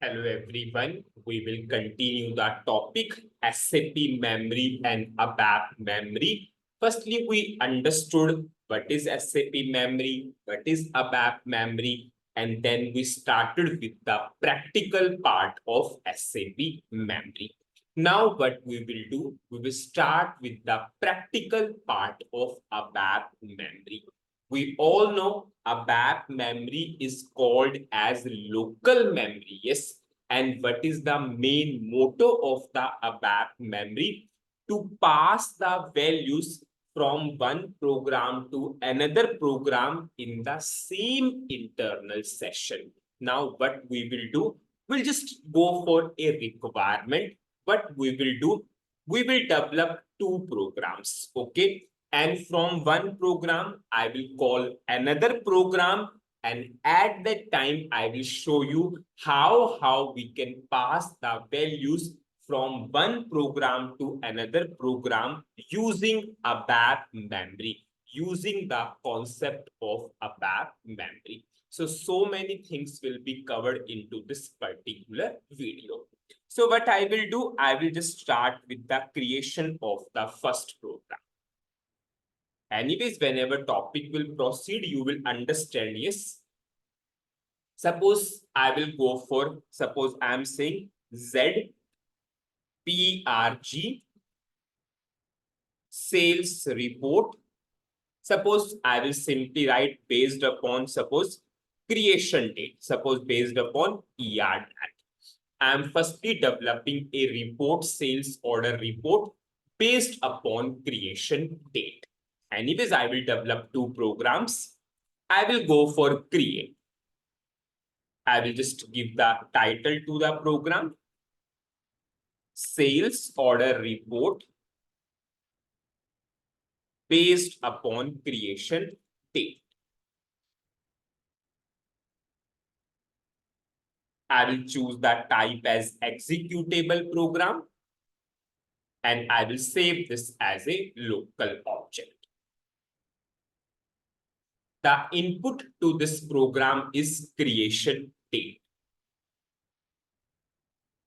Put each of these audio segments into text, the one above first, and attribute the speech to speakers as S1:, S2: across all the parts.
S1: Hello everyone, we will continue the topic SAP memory and ABAP memory. Firstly, we understood what is SAP memory, what is ABAP memory, and then we started with the practical part of SAP memory. Now what we will do, we will start with the practical part of ABAP memory. We all know ABAP memory is called as local memory, yes. And what is the main motto of the ABAP memory? To pass the values from one program to another program in the same internal session. Now, what we will do, we'll just go for a requirement. What we will do, we will develop two programs, okay? And from one program, I will call another program, and at that time, I will show you how we can pass the values from one program to another program using ABAP memory, using the concept of ABAP memory. So many things will be covered into this particular video. So what I will do, I will just start with the creation of the first program. Anyways, whenever topic will proceed, you will understand, yes. Suppose I will go for, suppose I am saying ZPRG sales report. Suppose I will simply write based upon, suppose creation date, suppose based upon ER date. I am firstly developing a report, sales order report based upon creation date. Anyways, I will develop two programs. I will go for create. I will just give the title to the program, sales order report based upon creation date. I will choose the type as executable program, and I will save this as a local object. The input to this program is creation date.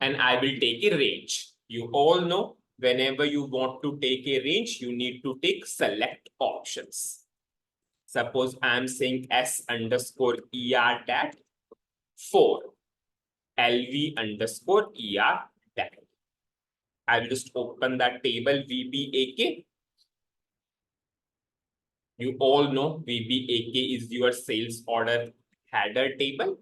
S1: And I will take a range. You all know whenever you want to take a range, you need to take select options. Suppose I'm saying S underscore ER dat 4 LV underscore ER dat. I will just open that table VBAK. You all know VBAK is your sales order header table.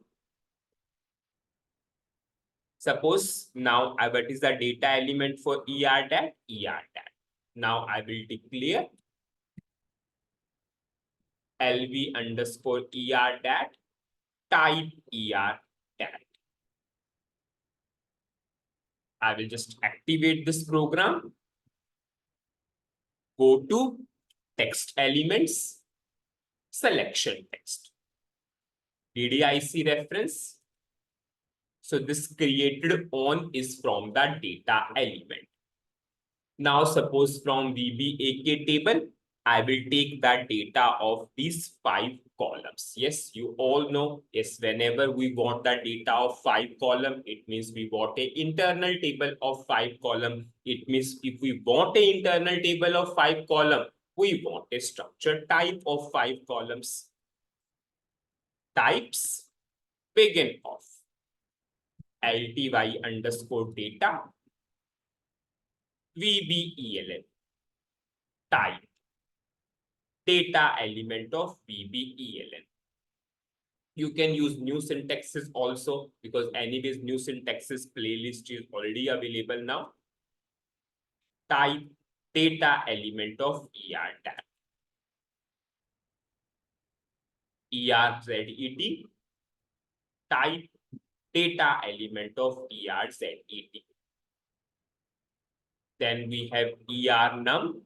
S1: Suppose now what is the data element for ER dat? ER dat. Now I will declare LV underscore ER dat type ER dat. I will just activate this program. Go to text elements, selection text. DDIC reference. So this created on is from the data element. Now suppose from VBAK table, I will take the data of these 5 columns. Yes, you all know, yes, whenever we want the data of 5 column, it means we want an internal table of 5 column. It means if we want an internal table of 5 column, we want a structure type of 5 columns. Types begin of LTY underscore data VBELN type data element of VBELN. You can use new syntaxes also, because anyways new syntaxes playlist is already available now. Type data element of ER tag. ERZET type data element of ERZET. Then we have ERNUM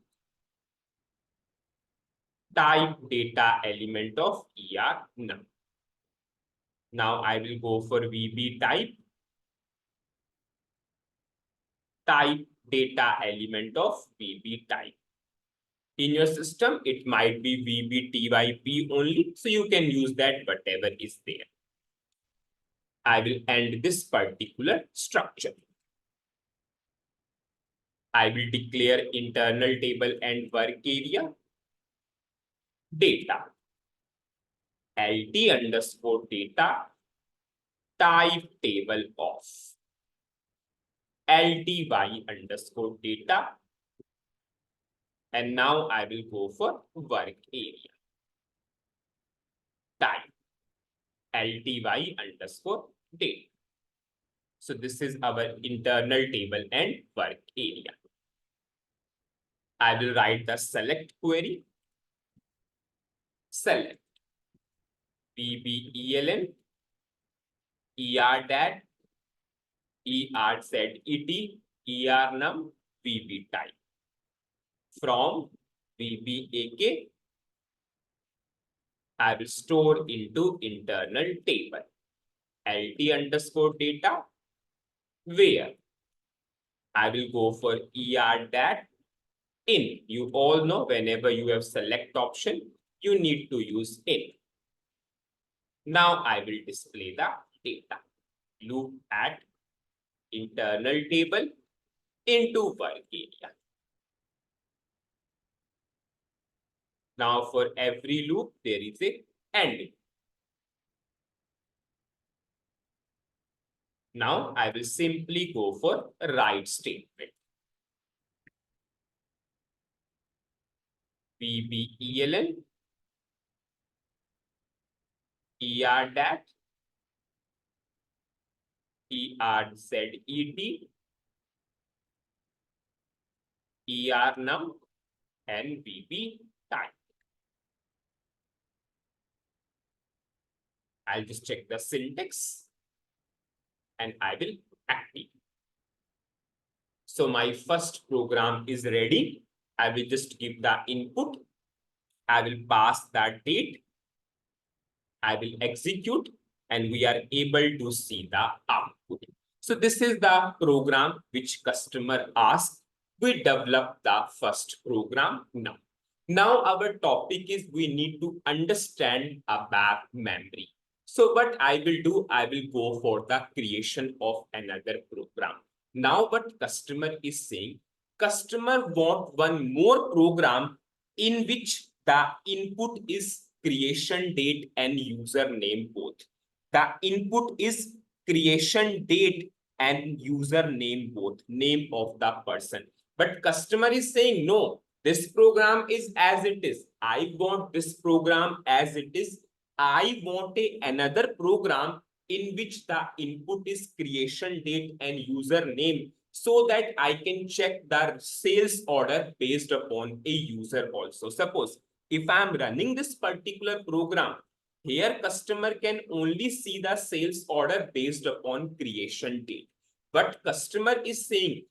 S1: type data element of ERNUM. Now I will go for VB type data element of VB type. In your system, it might be VB TYP only, so you can use that whatever is there. I will end this particular structure. I will declare internal table and work area data. LT underscore data type table of LTY underscore data. And now I will go for work area type LTY underscore data. So this is our internal table and work area. I will write the select query. Select VBELN ERDAT ERZET ERNUM VB type from VBAK. I will store into internal table LT underscore data, where I will go for ERDAT in. You all know whenever you have select option, you need to use in. Now I will display the data. Loop at internal table into work area. Now for every loop, there is a ending. Now I will simply go for write statement. VBELN ERDAT ERZET ERNUM and VB type. I'll just check the syntax and I will activate. So my first program is ready. I will just give the input. I will pass that date. I will execute and we are able to see the output. So this is the program which customer asked. We develop the first program now. Now our topic is we need to understand ABAP memory. So what I will do, I will go for the creation of another program. Now what customer is saying, customer want one more program in which the input is creation date and username both. The input is creation date and username both, name of the person. But customer is saying, no, this program is as it is. I want this program as it is. I want another program in which the input is creation date and username, so that I can check the sales order based upon a user also. Suppose if I'm running this particular program, here customer can only see the sales order based upon creation date. But customer is saying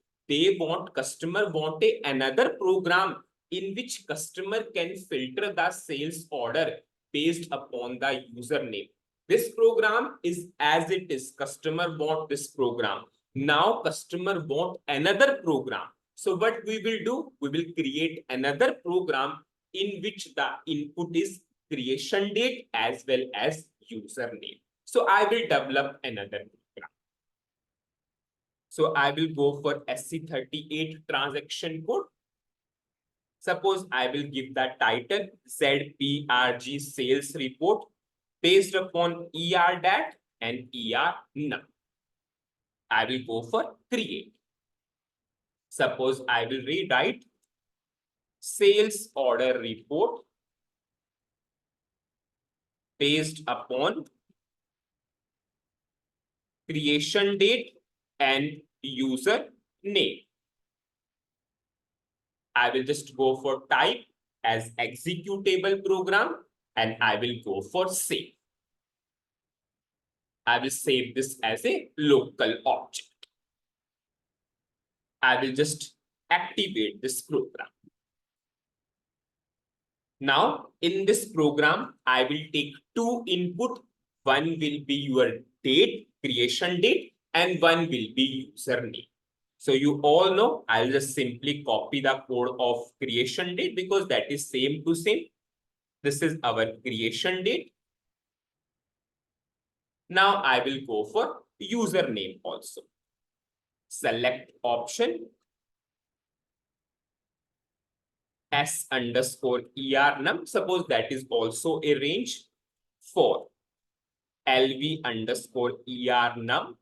S1: customer want another program in which customer can filter the sales order based upon the username. This program is as it is. Customer want this program. Now customer want another program. So what we will do, we will create another program in which the input is creation date as well as username. So I will develop another program. So I will go for SC38 transaction code. Suppose I will give the title ZPRG sales report based upon ERDAT and ERNUM. I will go for create. Suppose I will rewrite sales order report based upon creation date and user name. I will just go for type as executable program and I will go for save. I will save this as a local object. I will just activate this program. Now, in this program, I will take two input. One will be your date, creation date, and one will be username. So you all know, I'll just simply copy the code of creation date because that is same to same. This is our creation date. Now I will go for username also. Select option S underscore ER_num. Suppose that is also a range for LV underscore ER_num.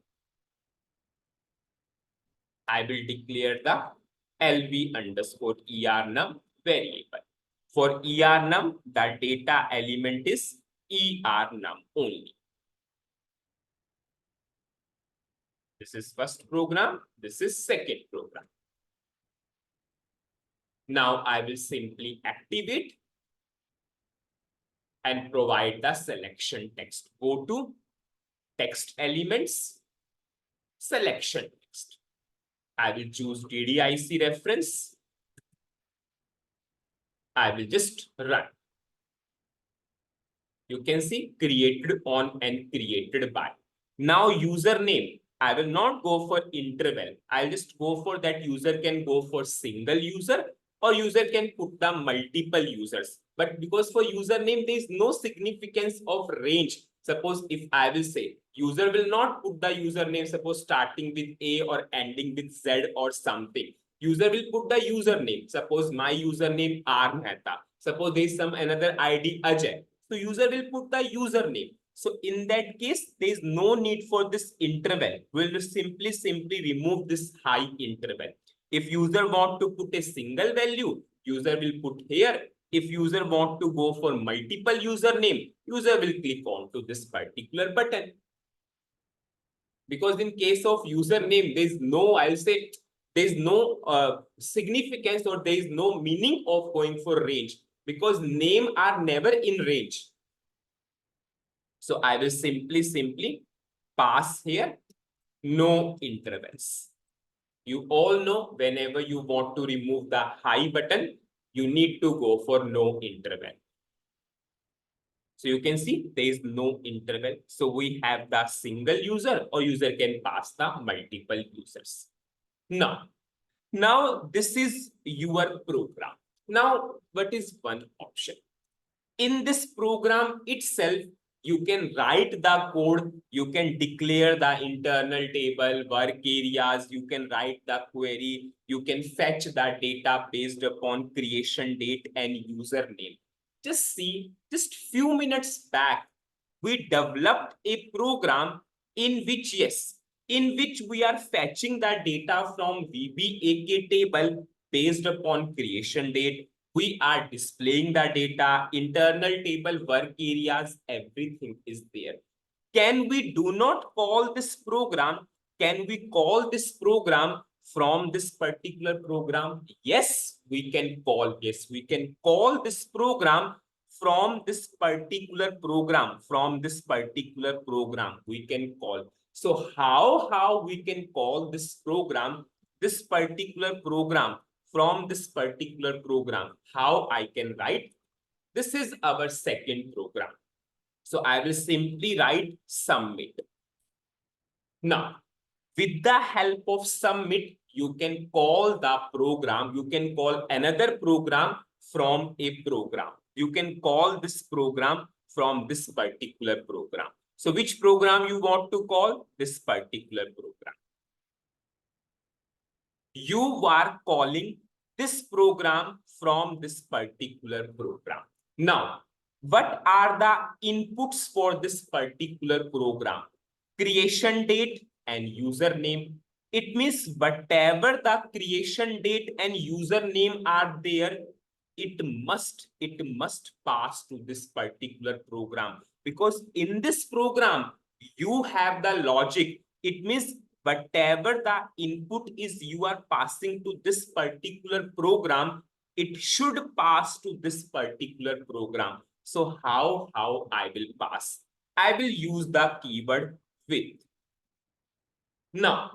S1: I will declare the LV underscore ER_num variable. For ER_num, the data element is ER_num only. This is first program. This is second program. Now I will simply activate and provide the selection text. Go to text elements, selection text. I will choose DDIC reference. I will just run. You can see created on and created by. Now username, I will not go for interval. I'll just go for that user can go for single user or user can put the multiple users. But because for username, there is no significance of range. Suppose if I will say user will not put the username, suppose starting with A or ending with Z or something. User will put the username. Suppose my username R Mehta. Suppose there is some another ID Ajay. So user will put the username. So in that case, there is no need for this interval. We will simply remove this high interval. If user want to put a single value, user will put here. If user want to go for multiple username, user will click on to this particular button. Because in case of username, there is no, I'll say, there is no significance or there is no meaning of going for range because name are never in range. So I will simply pass here no intervals. You all know whenever you want to remove the high button, you need to go for no interval. So you can see there is no interval. So we have the single user or user can pass the multiple users. Now this is your program. Now, what is one option? In this program itself, you can write the code, you can declare the internal table, work areas, you can write the query, you can fetch the data based upon creation date and username. Just see, just few minutes back, we developed a program in which, yes, in which we are fetching the data from VBAK table based upon creation date. We are displaying the data, internal table, work areas, everything is there. Can we do not call this program? Can we call this program from this particular program? Yes, we can call. Yes, we can call this program from this particular program. From this particular program, we can call. So how we can call this program, this particular program from this particular program? How I can write? This is our second program. So I will simply write submit. Now, with the help of submit, you can call the program. You can call another program from a program. You can call this program from this particular program. So which program you want to call? This particular program. You are calling this program from this particular program. Now, what are the inputs for this particular program? Creation date and username. It means whatever the creation date and username are there, it must pass to this particular program. Because in this program, you have the logic. It means whatever the input is you are passing to this particular program, it should pass to this particular program. So how I will pass? I will use the keyword with. Now,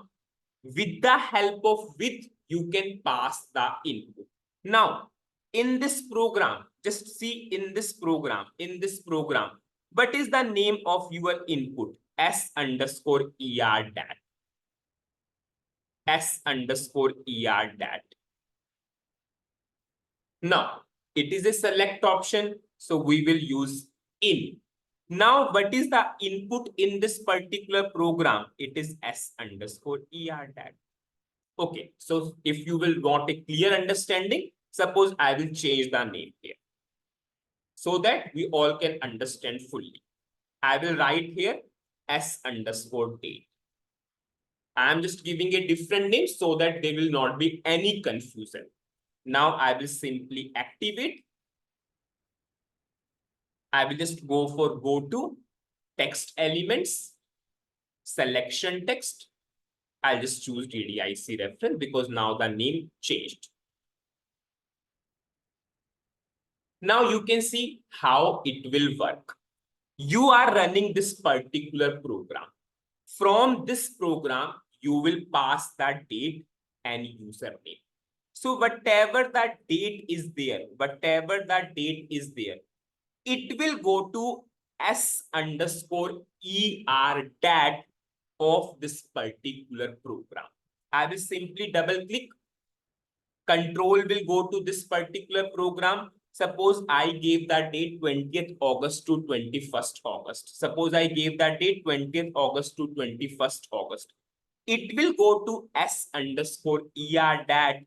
S1: with the help of with, you can pass the input. Now, in this program, just see in this program, what is the name of your input? S underscore ER dat. S underscore ER dat. Now, it is a select option, so we will use in. Now, what is the input in this particular program? It is S_ER that. Okay, so if you will want a clear understanding, suppose I will change the name here so that we all can understand fully. I will write here S_date. I am just giving a different name so that there will not be any confusion. Now I will simply activate. I will just go to text elements, selection text. I'll just choose DDIC reference because now the name changed. Now you can see how it will work. You are running this particular program. From this program, you will pass that date and username. So whatever that date is there, it will go to S_ER dat of this particular program. I will simply double click. Control will go to this particular program. Suppose I gave that date 20th August to 21st August. Suppose I gave that date 20th August to 21st August. It will go to S_ER dat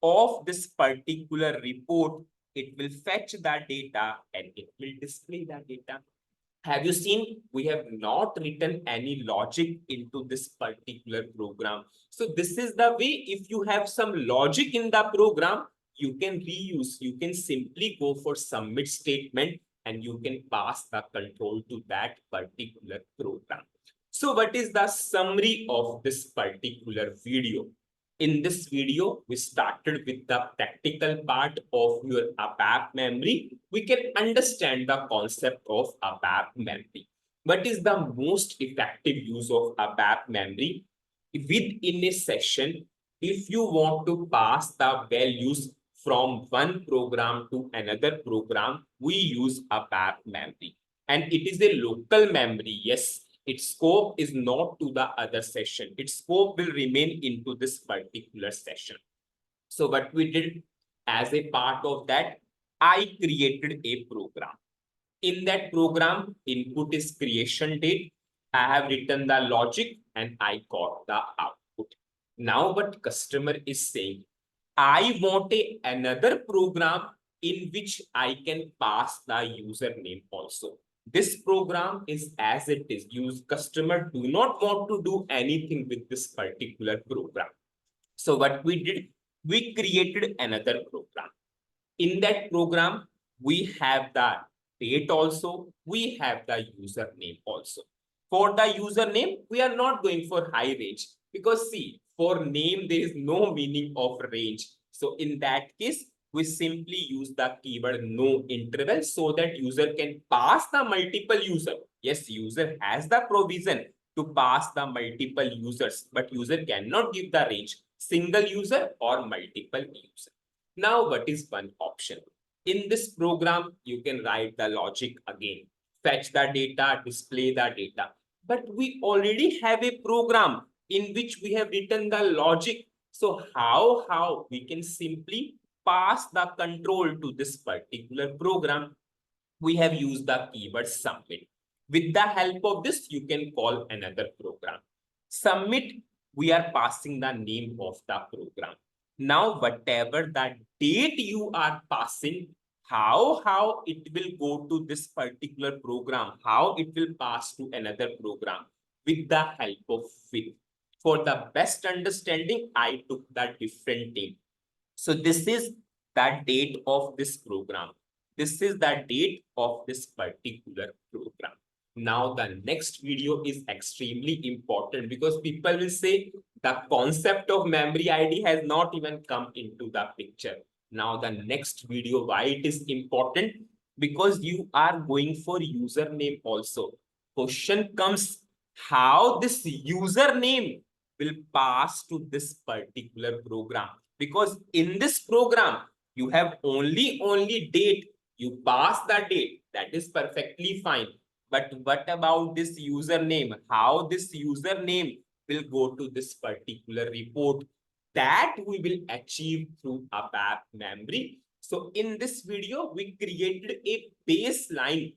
S1: of this particular report. It will fetch that data and it will display that data. Have you seen? We have not written any logic into this particular program. So this is the way, if you have some logic in the program, you can reuse, you can simply go for submit statement and you can pass the control to that particular program. So what is the summary of this particular video? In this video, we started with the practical part of your ABAP memory. We can understand the concept of ABAP memory. What is the most effective use of ABAP memory? Within a session, if you want to pass the values from one program to another program, we use ABAP memory. And it is a local memory, yes. Its scope is not to the other session. Its scope will remain into this particular session. So what we did as a part of that, I created a program. In that program, input is creation date. I have written the logic and I got the output. Now what customer is saying, I want another program in which I can pass the username also. This program is as it is. Customer do not want to do anything with this particular program. So what we did, we created another program. In that program, we have the date also, we have the username also. For the username, we are not going for high range because see, for name, there is no meaning of range. So in that case, we simply use the keyword no interval so that user can pass the multiple user. Yes, user has the provision to pass the multiple users, but user cannot give the range, single user or multiple user. Now, what is one option? In this program, you can write the logic again, fetch the data, display the data. But we already have a program in which we have written the logic. So how we can simply pass the control to this particular program? We have used the keyword submit. With the help of this, you can call another program. Submit, we are passing the name of the program. Now, whatever that date you are passing, how it will go to this particular program, how it will pass to another program with the help of with. For the best understanding, I took that different name. So this is the date of this program. This is the date of this particular program. Now the next video is extremely important because people will say the concept of memory ID has not even come into the picture. Now the next video, why it is important? Because you are going for username also. Question comes, how this username will pass to this particular program? Because in this program, you have only date. You pass the date. That is perfectly fine. But what about this username? How this username will go to this particular report? That we will achieve through ABAP memory. So in this video, we created a baseline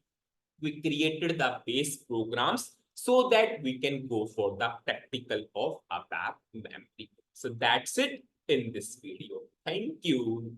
S1: we created the base programs so that we can go for the practical of ABAP memory. So that's it in this video. Thank you.